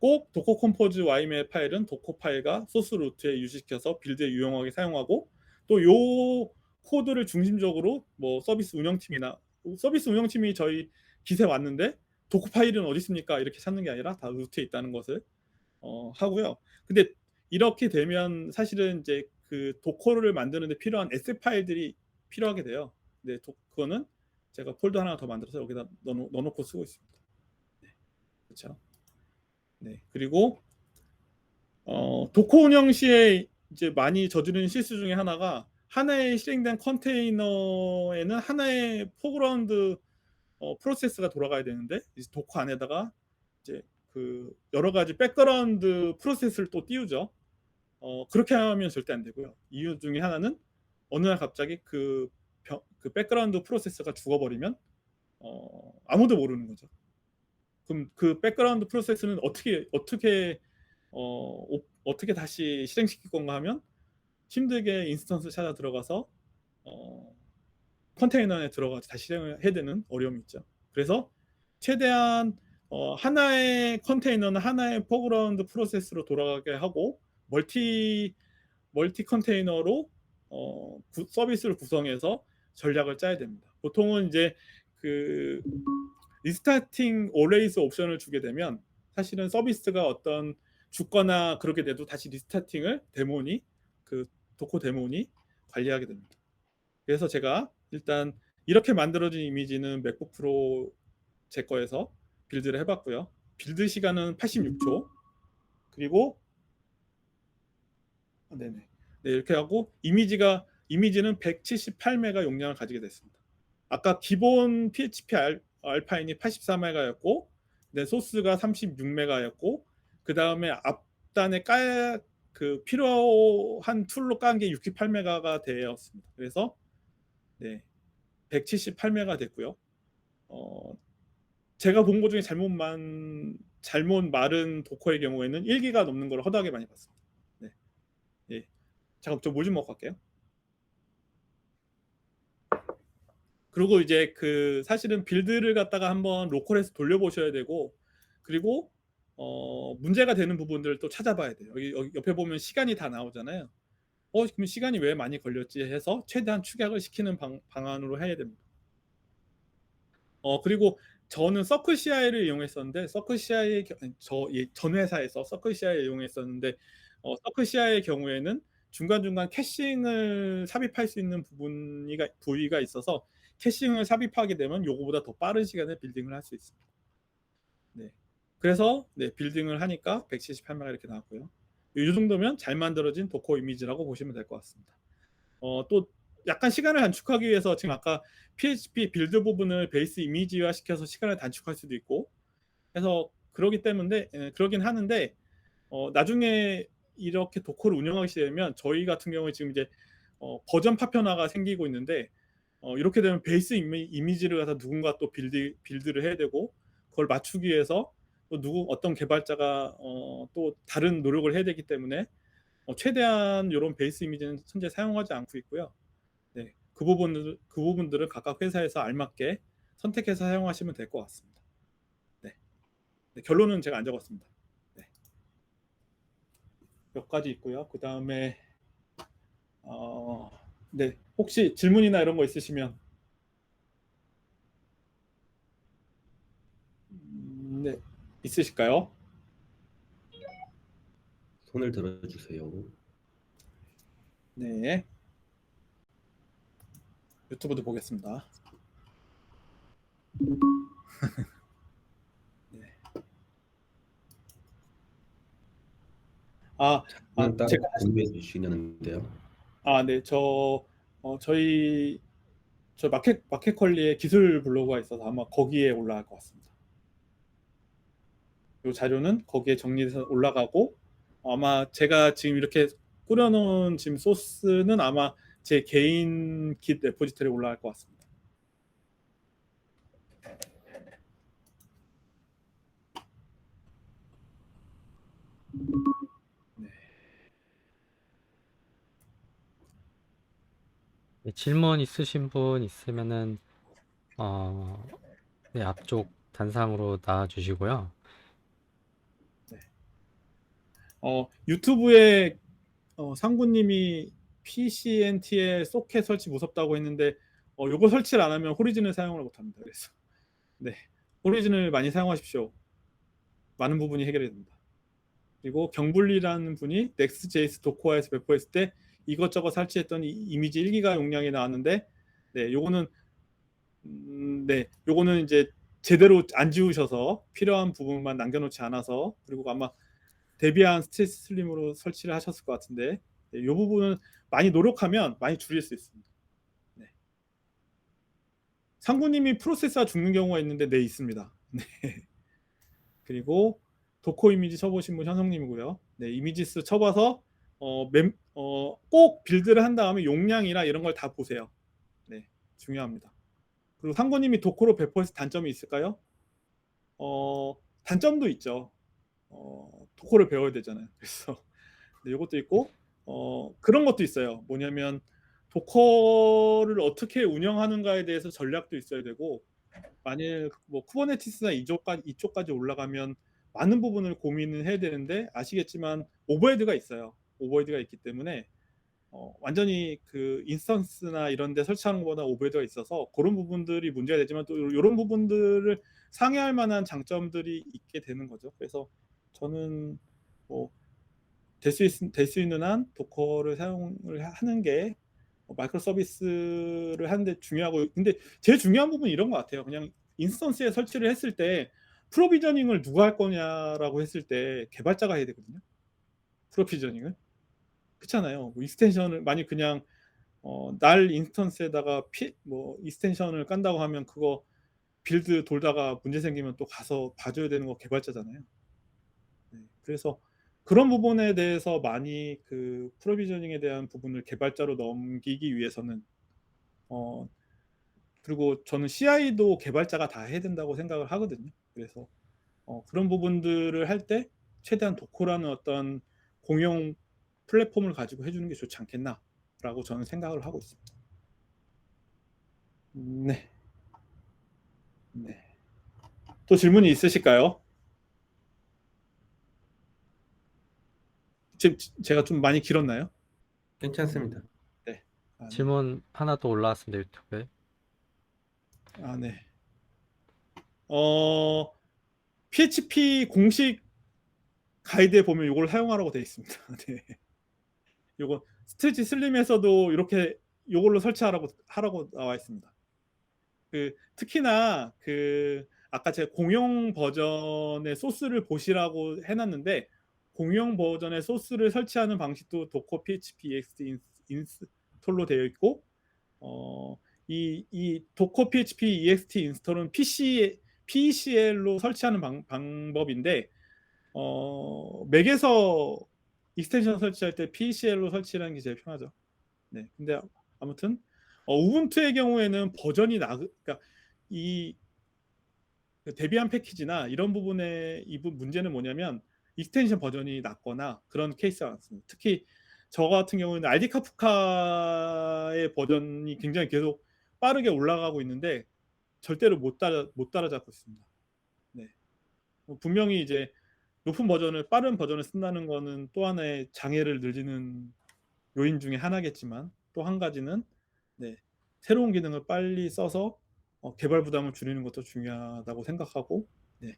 꼭 도커 컴포즈 YML 파일은 도커 파일과 소스 루트에 유지시켜서 빌드에 유용하게 사용하고, 또 요 코드를 중심적으로 뭐 서비스 운영팀이 저희 깃에 왔는데 도커 파일은 어디 있습니까? 이렇게 찾는 게 아니라 다 루트에 있다는 것을 하고요. 근데 이렇게 되면 사실은 이제 그 도커를 만드는데 필요한 S 파일들이 필요하게 돼요. 근데 그거는 제가 폴더 하나 더 만들어서 여기다 넣어놓고 쓰고 있습니다. 네, 그렇죠. 네, 그리고 도커 운영 시에 이제 많이 저지르는 실수 중에 하나가, 하나의 실행된 컨테이너에는 하나의 포그라운드 프로세스가 돌아가야 되는데 이제 도커 안에다가 이제 그 여러 가지 백그라운드 프로세스를 또 띄우죠. 그렇게 하면 절대 안 되고요. 이유 중에 하나는 어느 날 갑자기 그 백그라운드 프로세스가 죽어버리면 아무도 모르는 거죠. 그럼 그 백그라운드 프로세스는 어떻게 다시 실행시킬 건가 하면 힘들게 인스턴스 찾아 들어가서 컨테이너에 들어가서 다시 실행을 해야 되는 어려움이 있죠. 그래서 최대한 하나의 컨테이너는 하나의 포그라운드 프로세스로 돌아가게 하고 멀티 컨테이너로 서비스를 구성해서 전략을 짜야 됩니다. 보통은 이제 그 리스타팅 always 옵션을 주게 되면 사실은 서비스가 어떤 죽거나 그렇게 돼도 다시 리스타팅을 도커 데몬이 관리하게 됩니다. 그래서 제가 일단 이렇게 만들어진 이미지는 맥북 프로 제 거에서 빌드를 해봤고요. 빌드 시간은 86초. 그리고 네네. 네, 이렇게 하고 이미지는 178메가 용량을 가지게 됐습니다. 아까 기본 PHP 알파인이 84메가였고, 네, 소스가 36메가였고, 그 다음에 앞단에 그 필요한 툴로 깐 게 68메가가 되었습니다. 그래서 네, 178메가 됐고요. 제가 본 것 중에 잘못 마른 도커의 경우에는 1기가 넘는 걸 허다하게 많이 봤습니다. 네. 예. 잠깐 좀 물 좀 먹고 갈게요. 그리고 이제 그 사실은 빌드를 갖다가 한번 로컬에서 돌려보셔야 되고, 그리고 문제가 되는 부분들을 또 찾아봐야 돼요. 여기 옆에 보면 시간이 다 나오잖아요. 그럼 시간이 왜 많이 걸렸지 해서 최대한 축약을 시키는 방안으로 해야 됩니다. 그리고 저는 서클 CI를 이용했었는데, 전 회사에서 서클 CI를 이용했었는데, 서클 CI의 경우에는 중간중간 캐싱을 삽입할 수 있는 부위가 있어서 캐싱을 삽입하게 되면 요거보다 더 빠른 시간에 빌딩을 할 수 있습니다. 네. 그래서 네, 빌딩을 하니까 178메가 이렇게 나왔고요. 이 정도면 잘 만들어진 도커 이미지라고 보시면 될 것 같습니다. 또 약간 시간을 단축하기 위해서 지금 아까 PHP 빌드 부분을 베이스 이미지화 시켜서 시간을 단축할 수도 있고 해서 그러긴 하는데, 나중에 이렇게 도커를 운영하게 되면 저희 같은 경우에 지금 이제 버전 파편화가 생기고 있는데, 이렇게 되면 베이스 이미지를 갖다 누군가 또 빌드를 해야 되고, 그걸 맞추기 위해서 또 어떤 개발자가 또 다른 노력을 해야 되기 때문에 최대한 이런 베이스 이미지는 현재 사용하지 않고 있고요. 네, 그 부분들은 각각 회사에서 알맞게 선택해서 사용하시면 될 것 같습니다. 네. 네, 결론은 제가 안 적었습니다. 네. 몇 가지 있고요. 그 다음에 네, 혹시 질문이나 이런 거 있으시면 네, 있으실까요? 손을 들어주세요. 네. 유튜브도 보겠습니다. 네. 잠깐 따로 제가 공유해 주시는데요. 네, 저희 마켓컬리에 기술 블로그가 있어서 아마 거기에 올라갈 것 같습니다. 이 자료는 거기에 정리돼서 올라가고, 아마 제가 지금 이렇게 꾸려놓은 지금 소스는 아마 제 개인 깃 레포지터리에 올라갈 것 같습니다. 네. 네, 질문 있으신 분 있으면은 네, 앞쪽 단상으로 나와주시고요. 네. 유튜브에 상구님이 PCNT의 소켓 설치 무섭다고 했는데 요거 설치를 안 하면 호리진을 사용을 못합니다. 그래서 네, 호리진을 많이 사용하십시오. 많은 부분이 해결이 됩니다. 그리고 경불리라는 분이 Next.js 도커에서 배포했을 때 이것저것 설치했더니 이미지 1기가 용량이 나왔는데 네, 요거는 요거는 이제 제대로 안 지우셔서 필요한 부분만 남겨놓지 않아서, 그리고 아마 데비안 스테이시 슬림으로 설치를 하셨을 것 같은데 네, 이 부분은 많이 노력하면 많이 줄일 수 있습니다. 네. 상구님이 프로세스가 죽는 경우가 있는데 네, 있습니다. 네. 그리고 도커 이미지 쳐보신 분 현성님이고요. 네, 이미지스 쳐봐서 꼭 빌드를 한 다음에 용량이나 이런 걸 다 보세요. 네, 중요합니다. 그리고 상구님이 도커로 배포해서 단점이 있을까요? 단점도 있죠. 도커를 배워야 되잖아요. 그래서 네, 이것도 있고 그런 것도 있어요. 뭐냐면 도커를 어떻게 운영하는가에 대해서 전략도 있어야 되고, 만일 뭐 쿠버네티스나 이쪽까지 올라가면 많은 부분을 고민을 해야 되는데, 아시겠지만 오버헤드가 있어요. 오버헤드가 있기 때문에 완전히 그 인스턴스나 이런 데 설치하는 것보다 오버헤드가 있어서 그런 부분들이 문제가 되지만 또 이런 부분들을 상회할 만한 장점들이 있게 되는 거죠. 그래서 저는 뭐 될 수 있는 한 도커를 사용을 하는 게 마이크로 서비스를 하는데 중요하고, 근데 제일 중요한 부분은 이런 것 같아요. 그냥 인스턴스에 설치를 했을 때 프로비저닝을 누가 할 거냐라고 했을 때 개발자가 해야 되거든요. 프로비저닝을. 그렇잖아요. 뭐 익스텐션을 만약 그냥 날 인스턴스에다가 익스텐션을 깐다고 하면 그거 빌드 돌다가 문제 생기면 또 가서 봐줘야 되는 거 개발자잖아요. 네, 그래서 그런 부분에 대해서 많이 그 프로비저닝에 대한 부분을 개발자로 넘기기 위해서는 그리고 저는 CI도 개발자가 다 해야 된다고 생각을 하거든요. 그래서 그런 부분들을 할 때 최대한 도커라는 어떤 공용 플랫폼을 가지고 해주는 게 좋지 않겠나라고 저는 생각을 하고 있습니다. 네. 네. 또 질문이 있으실까요? 지금 제가 좀 많이 길었나요? 괜찮습니다. 네. 네. 질문 하나 더 올라왔습니다, 유튜브에. 네. PHP 공식 가이드에 보면 이걸 사용하라고 되어 있습니다. 네. 요거 스테이지 슬림에서도 이렇게 요걸로 하라고 나와 있습니다. 특히나 아까 제가 공용 버전의 소스를 보시라고 해놨는데, 공용 버전의 소스를 설치하는 방식도 도커 PHP ext 인스톨로 되어 있고, 이 도커 PHP ext 인스톨은 PECL로 설치하는 방법인데, 맥에서 익스텐션 설치할 때 PECL로 설치하는 게 제일 편하죠. 네, 근데 아무튼 우분투의 경우에는 버전이 그러니까 이 데비안 패키지나 이런 부분의 문제는 뭐냐면 익스텐션 버전이 낮거나 그런 케이스가 많습니다. 특히 저 같은 경우는 RD 카프카의 버전이 굉장히 계속 빠르게 올라가고 있는데 절대로 못 따라잡고 있습니다. 네. 분명히 이제 높은 버전을 빠른 버전을 쓴다는 거는 또 하나의 장애를 늘리는 요인 중에 하나겠지만, 또 한 가지는 네, 새로운 기능을 빨리 써서 개발 부담을 줄이는 것도 중요하다고 생각하고, 네,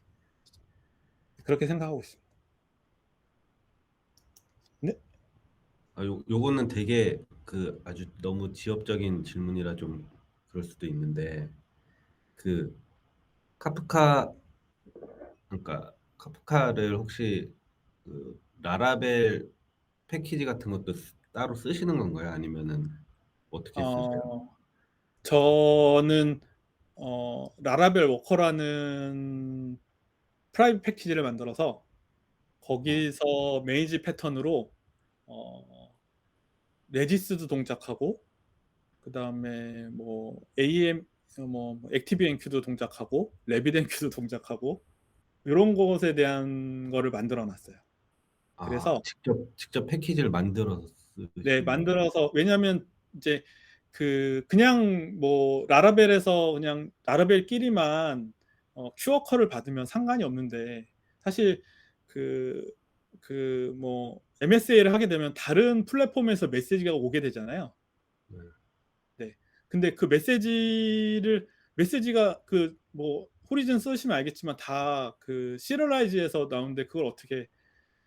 그렇게 생각하고 있습니다. 네. 요거는 되게 아주 너무 지엽적인 질문이라 좀 그럴 수도 있는데, 그러니까 카프카를 혹시 라라벨 패키지 같은 것도 따로 쓰시는 건가요? 아니면은 어떻게 쓰세요? 저는 라라벨 워커라는 프라이빗 패키지를 만들어서 거기서 메이지 패턴으로 레지스도 동작하고, 그 다음에 뭐 액티브엔큐도 동작하고, 레빗엔큐도 동작하고, 이런 것에 대한 거를 만들어 놨어요. 그래서 직접 패키지를 만들어서 네, 만들어서, 왜냐하면 이제 그냥 뭐 라라벨에서 그냥 라라벨끼리만 큐어커를 받으면 상관이 없는데, 사실 그 뭐 MSA를 하게 되면 다른 플랫폼에서 메시지가 오게 되잖아요. 네. 네. 근데 그 메시지가 그 뭐 호리즌 쓰시면 알겠지만 다 그 시리얼라이즈해서 나오는데 그걸 어떻게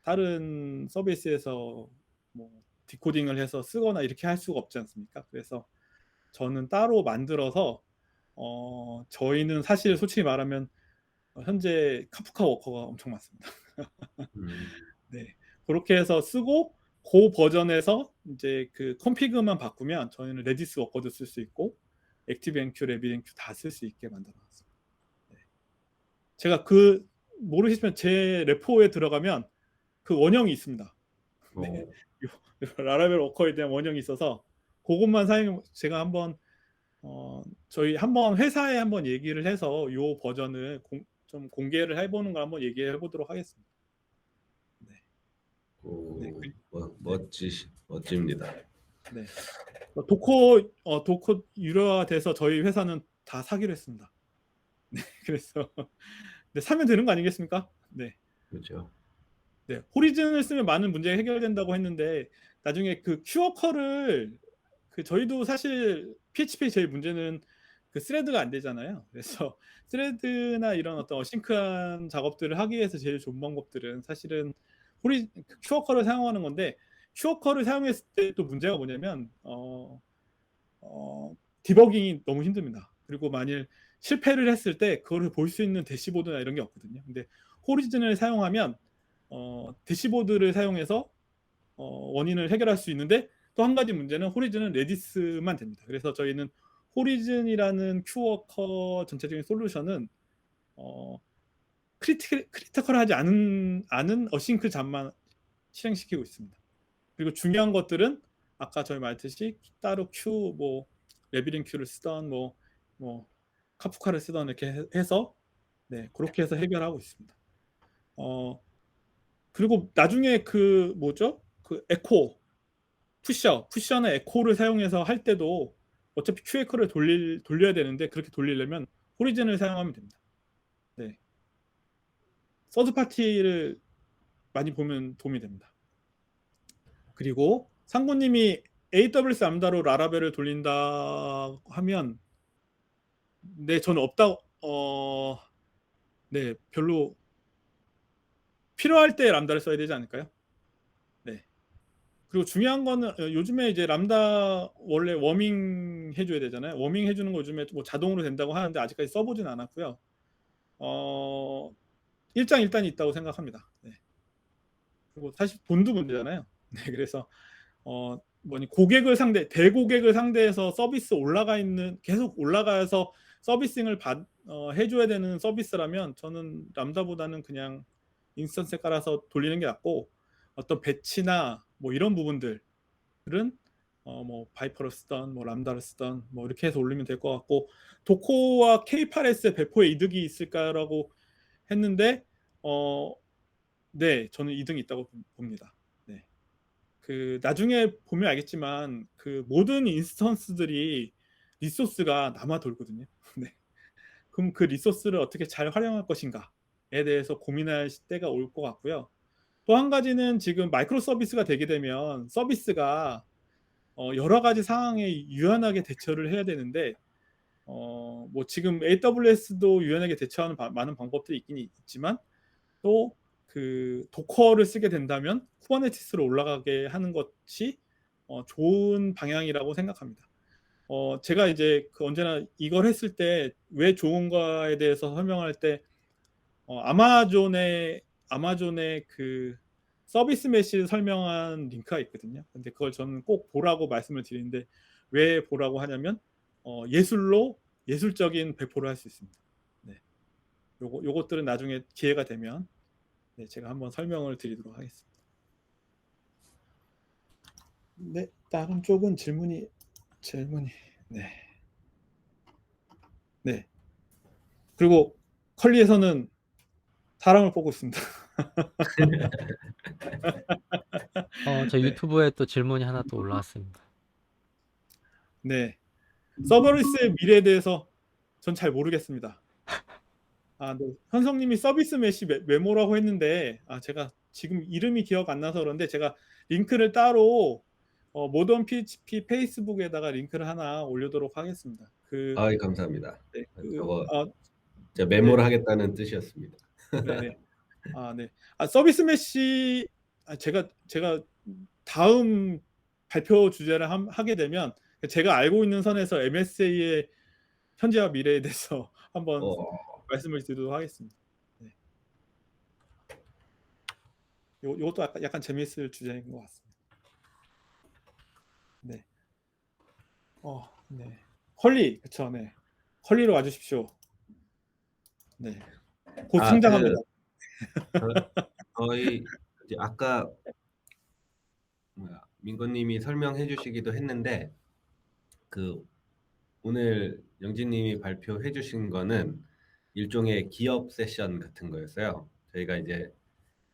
다른 서비스에서 뭐 디코딩을 해서 쓰거나 이렇게 할 수가 없지 않습니까? 그래서 저는 따로 만들어서 저희는 사실 솔직히 말하면 현재 카프카 워커가 엄청 많습니다. 음. 네. 그렇게 해서 쓰고 그 버전에서 이제 그 컨피그만 바꾸면 저희는 레디스 워커도 쓸 수 있고 액티브엔큐, 래빗엔큐 다 쓸 수 있게 만들어 놨습니다. 네. 제가 그 모르시면 제 레포에 들어가면 그 원형이 있습니다. 네. 어. 라라벨 워커에 대한 원형이 있어서 그것만 제가 한번 저희 한번 회사에 한번 얘기를 해서 요 버전을 좀 공개를 해보는 걸 한번 얘기해 보도록 하겠습니다. 네. 오, 네. 멋집니다. 네. 도커 유료화돼서 저희 회사는 다 사기로 했습니다. 네. 그래서 네, 사면 되는 거 아니겠습니까? 네. 그렇죠. 네. 호리즌을 쓰면 많은 문제가 해결된다고 했는데 나중에 그 큐어커를 저희도 사실 PHP의 제일 문제는 그 스레드가 안 되잖아요. 그래서 스레드나 이런 어떤 어싱크한 작업들을 하기 위해서 제일 좋은 방법들은 사실은 큐어커를 사용하는 건데 큐어커를 사용했을 때 또 문제가 뭐냐면 디버깅이 너무 힘듭니다. 그리고 만일 실패를 했을 때 그거를 볼 수 있는 대시보드나 이런 게 없거든요. 근데 호리즌을 사용하면 대시보드를 사용해서 원인을 해결할 수 있는데 또 한 가지 문제는 호리즌은 레디스만 됩니다. 그래서 저희는 호리즌이라는 큐워커 전체적인 솔루션은 크리티컬하지 않은 어싱크 잡만 실행시키고 있습니다. 그리고 중요한 것들은 아까 저희 말했듯이 따로 뭐 레비린큐를 쓰던 뭐 카프카를 쓰던 이렇게 해서 네, 그렇게 해서 해결하고 있습니다. 그리고 나중에 그 뭐죠? 그 에코 푸셔나 에코를 사용해서 할 때도 어차피 QE커를 돌려야 되는데 그렇게 돌리려면 호리즌을 사용하면 됩니다. 네. 서드 파티를 많이 보면 도움이 됩니다. 그리고 상구님이 AWS 암다로 라라벨을 돌린다 하면 네, 저는 없다. 네, 별로 필요할 때 람다를 써야 되지 않을까요? 네. 그리고 중요한 거는 요즘에 이제 람다 원래 워밍 해줘야 되잖아요. 워밍 해주는 거 요즘에 뭐 자동으로 된다고 하는데 아직까지 써보진 않았고요. 일장일단이 있다고 생각합니다. 네. 그리고 사실 돈도 문제잖아요. 네, 그래서 대고객을 상대해서 서비스 계속 올라가서 서비싱을 해줘야 되는 서비스라면 저는 람다보다는 그냥 인스턴스에 깔아서 돌리는 게 낫고 어떤 배치나 뭐 이런 부분들은 뭐 바이퍼를 쓰던 뭐 람다를 쓰던 뭐 이렇게 해서 올리면 될 것 같고 도코와 K8S의 배포에 이득이 있을까라고 했는데 네, 저는 이득이 있다고 봅니다. 네. 그 나중에 보면 알겠지만 그 모든 인스턴스들이 리소스가 남아 돌거든요. 네. 그럼 그 리소스를 어떻게 잘 활용할 것인가에 대해서 고민할 때가 올 것 같고요. 또 한 가지는 지금 마이크로 서비스가 되게 되면 서비스가 여러 가지 상황에 유연하게 대처를 해야 되는데 뭐 지금 AWS도 유연하게 대처하는 많은 방법들이 있긴 있지만 또 그 도커를 쓰게 된다면 쿠버네티스로 올라가게 하는 것이 좋은 방향이라고 생각합니다. 제가 이제 언제나 이걸 했을 때 왜 좋은가에 대해서 설명할 때 아마존의 그 서비스 메시를 설명한 링크가 있거든요. 근데 그걸 저는 꼭 보라고 말씀을 드리는데 왜 보라고 하냐면 예술적인 배포를 할 수 있습니다. 네. 요것들은 나중에 기회가 되면 네, 제가 한번 설명을 드리도록 하겠습니다. 네, 다른 쪽은 질문이 네. 네. 그리고 컬리에서는 사람을 뽑고 있습니다. 저 네. 유튜브에 또 질문이 하나 또 올라왔습니다. 네. 서버리스의 미래에 대해서 전 잘 모르겠습니다. 네. 현성님이 서비스 메시 메모라고 했는데 제가 지금 이름이 기억 안 나서 그런데 제가 링크를 따로 모던 PHP 페이스북에다가 링크를 하나 올리도록 하겠습니다. 아이, 감사합니다. 네, 저거 아, 제가 네, 메모를 하겠다는 뜻이었습니다. 네네. 네. 서비스 메시 제가 다음 발표 주제를 하게 되면 제가 알고 있는 선에서 MSA의 현재와 미래에 대해서 한번 어, 말씀을 드리도록 하겠습니다. 네. 요것도 약간 재미있을 주제인 것 같습니다. 네. 네. 컬리, 그쵸, 네. 컬리로 와주십시오. 네. 곧 아, 성장합니다. 저희 이제 아까 민건님이 설명해 주시기도 했는데 그 오늘 영진님이 발표해 주신 거는 일종의 기업 세션 같은 거였어요. 저희가 이제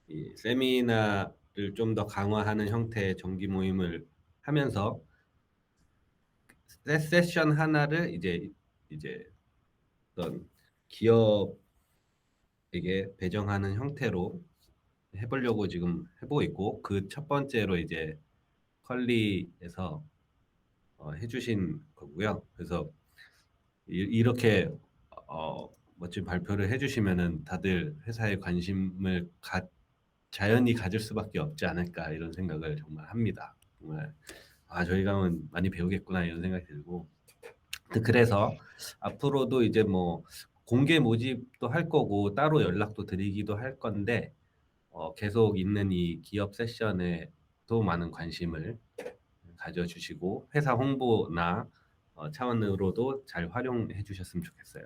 이 세미나를 좀 더 강화하는 형태의 정기 모임을 하면서 세션 하나를 이제 어떤 기업에게 배정하는 형태로 해보려고 지금 해보고 있고, 그 첫 번째로 이제 컬리에서 해주신 거고요. 그래서 이렇게 멋진 발표를 해주시면은 다들 회사에 관심을 자연히 가질 수밖에 없지 않을까 이런 생각을 정말 합니다. 정말 저희가 많이 배우겠구나 이런 생각이 들고, 그래서 앞으로도 이제 뭐 공개 모집도 할 거고 따로 연락도 드리기도 할 건데 계속 있는 이 기업 세션에도 많은 관심을 가져주시고 회사 홍보나 차원으로도 잘 활용해 주셨으면 좋겠어요.